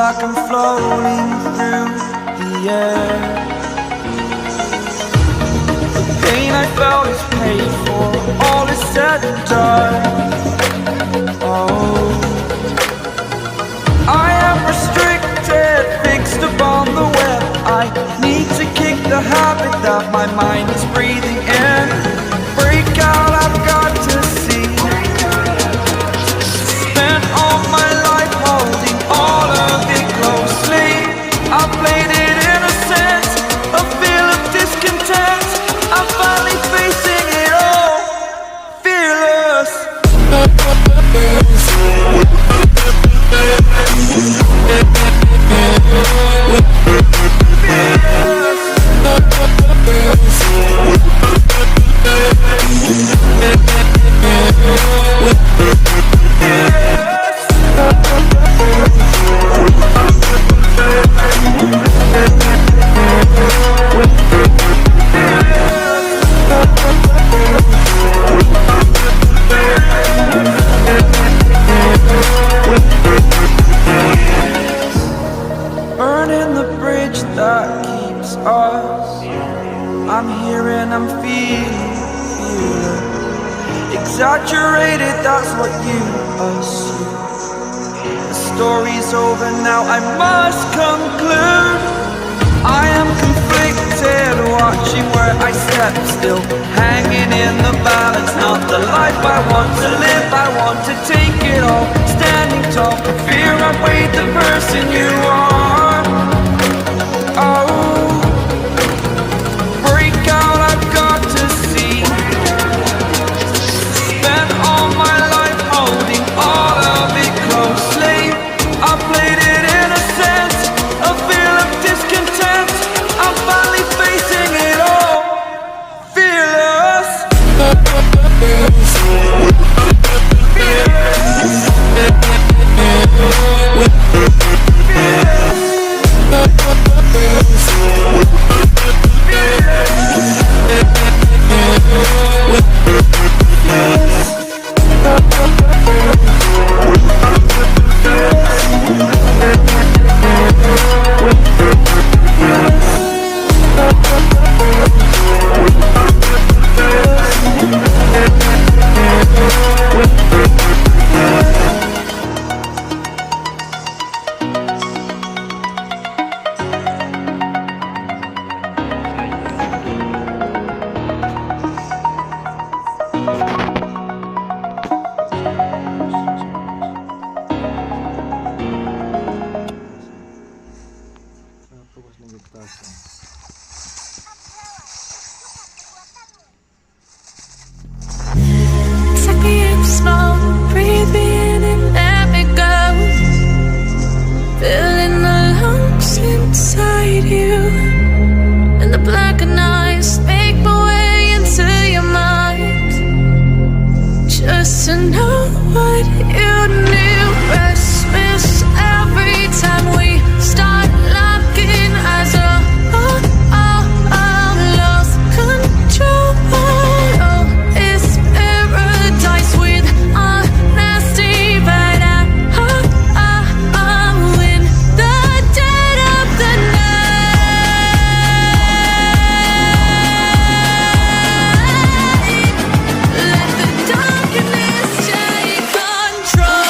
like I'm floating through the air. The pain I felt is paid for, all is said and done. Oh, I am restricted, fixed upon the web. I need to kick the habit that my mind is breathing in. Break out, I've got to see. Spent all my life holding all of it closely. I played it innocent, a feel of discontent. I'm finally facing it all, fearless. Burning the bridge that keeps us. I'm here and I'm feeling exaggerated, that's what you assume. The story's over now, I must conclude. I am conflicted, watching where I step still, hanging in the balance. Not the life I want to live, I want to take it all. Standing tall, fear I weighed the person you are. Oh, break out, I've got to see. Spent all my life holding all of it closely. I played it innocent, a feel of discontent. I'm finally facing it all, fearless. Take me in slow, breathe me in and let me go. Feeling the lumps inside you, and the blackened eyes make my way into your mind. Just to know what you knew. Restless every time we start locking eyes. Lost control. Oh, it's paradise with honesty, but I'm in the dead of the night. Let the darkness take control.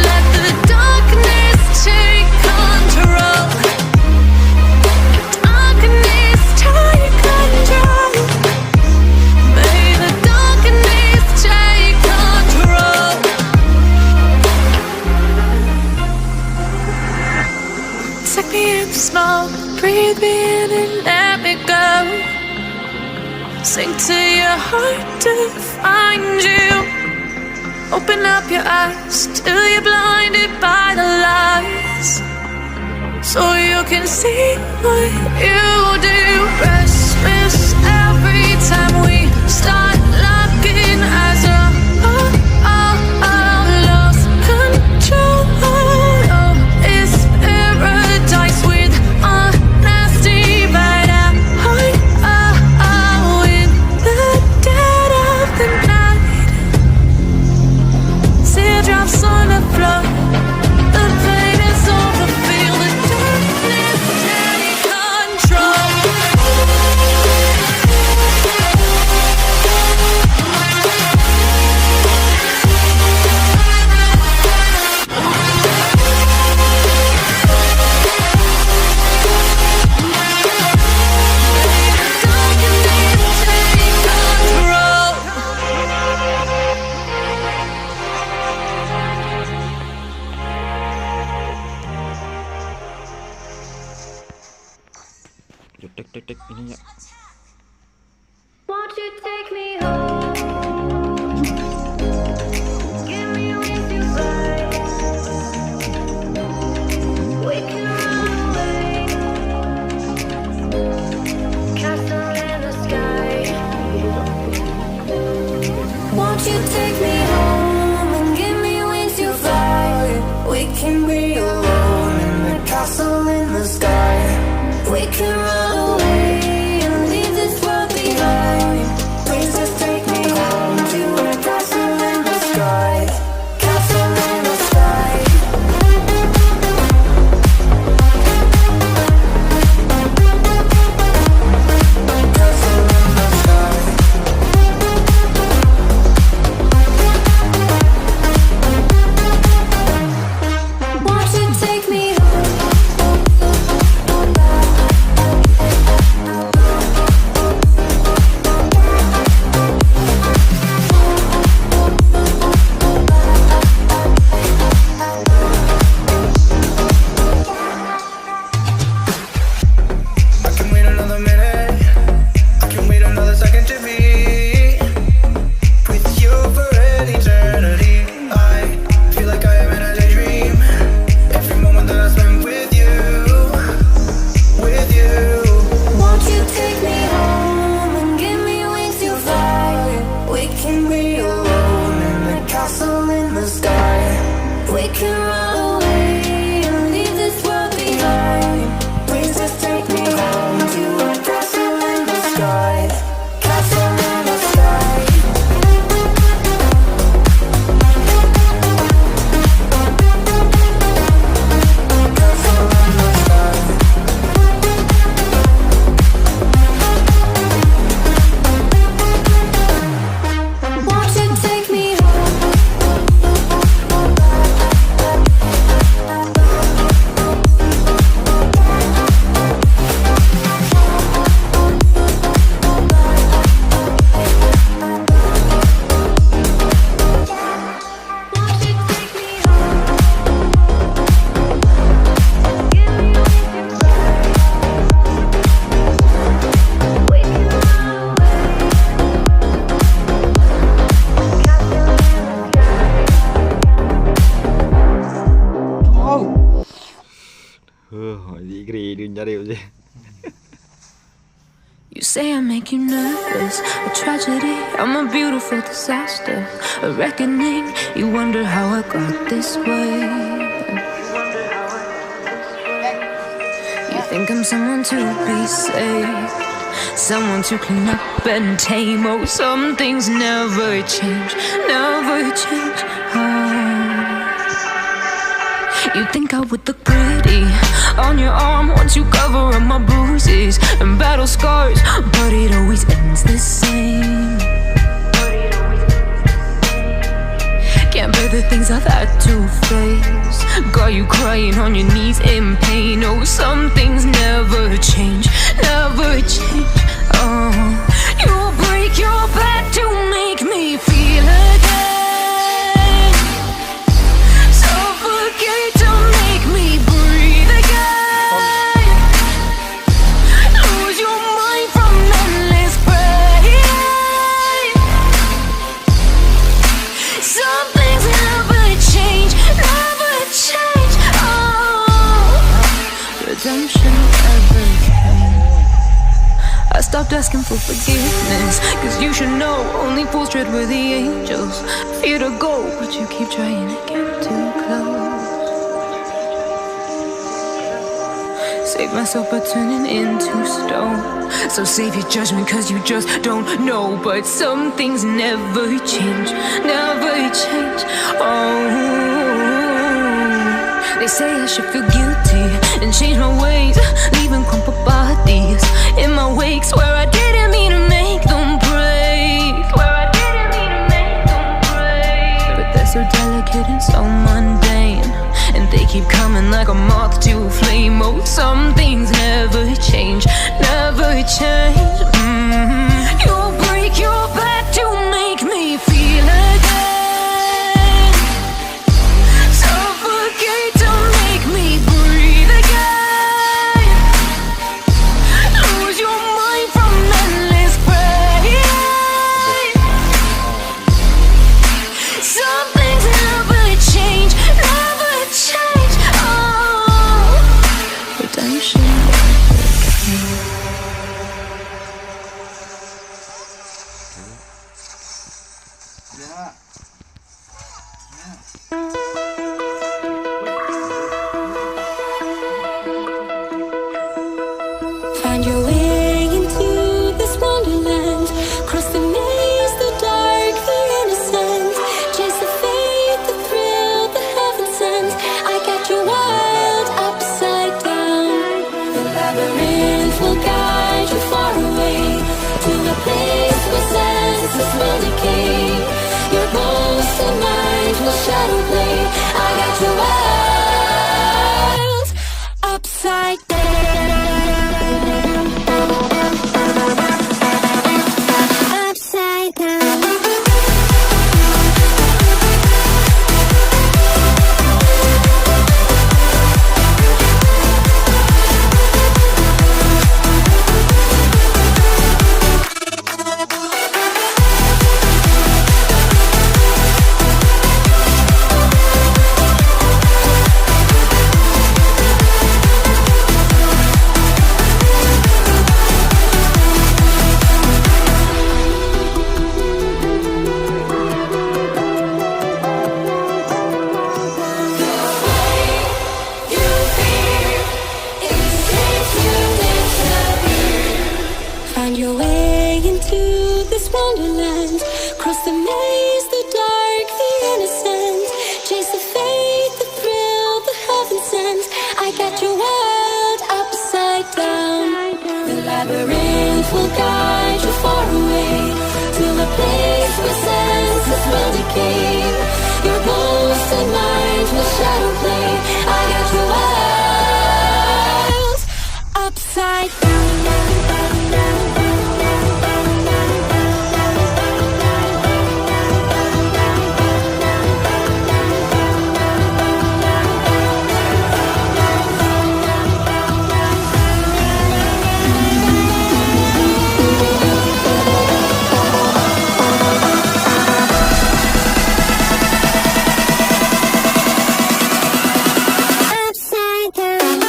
Let the darkness take control. Darkness take control. May the darkness take control. Take me in slow, breathe me in and let me go. Sink to your heart to find you. Open up your eyes till you're blinded by the lies, so you can see what you do. Restless every time we start locking eyes. Tek ininya. Won't you take me home? Give me with you fly. We can run away. Castle in the sky. Won't you take me home and give me wings to fly? We can be alone in the castle in the sky. We can run away and leave this world behind. Please just take me home to a castle in the sky. Castle in the sky. Castle in the sky. Won't you take me home? I can wait another minute. I can wait another second to be with you for an eternity. I feel like I am in a daydream. Every moment that I spend with you, with you. Won't you take me home and give me wings to fly? We can be alone in the castle in the sky. We can run away and leave this world behind. Please just take me home to a castle in the sky. Castle in the sky. Castle in the sky. Won't you take me home? Won't you take me home? Give me wings to fly. We can run away. Castle in the sky. Hỏi gì cái đừng ra điều gì. You say I make you nervous, a tragedy, I'm a beautiful disaster, a reckoning. You wonder how I got this way. You think I'm someone to be saved, someone to clean up and tame. Oh, some things never change, never change. You think I would look pretty on your arm once you cover up my bruises and battle scars, but it always ends the same. Can't bear the things I've had to face. Got you crying on your knees in pain. Oh, some things never change, never change. Oh, you break your back to make me feel again. Suffocate to make me breathe again. Lose your mind from endless pain. Some things never change, never change. Oh, redemption never came. I stopped asking for forgiveness, cause you should know only fools tread with the angels. Fear to go, but you keep trying to get too close. Save myself by turning into stone. So save your judgment cause you just don't know. But some things never change, never change. Oh, they say I should feel guilty and change my ways, leaving crumpled bodies in my wake. Swear I didn't mean to make them break. Swear I didn't mean to make them break. But they're so delicate and so mundane, and they keep coming like a moth to a flame. Oh, some things never change, never change. You break your back to make me feel again. Suffocate to make me breathe again. Find your way into this wonderland. Cross the maze, the dark, the innocent. Chase the faith, the thrill, the heaven sent. I got your world upside down. The labyrinth will guide you far away to a place where senses will decay. Your ghost and mind will shadow play. I got your world upside down. Upside down. Find your way into this wonderland. Cross the maze, the dark, the innocent. Chase the faith, the thrill, the heaven sent. I got your world upside down. The labyrinth will guide you far away to a place where senses will decay. Your ghost and mind will shadow play. I got your world upside down. Upside down.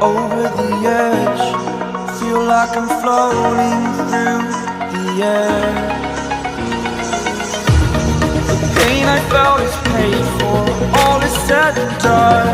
Over the edge, feel like I'm floating through the air. The pain I felt is paid for, all is said and done.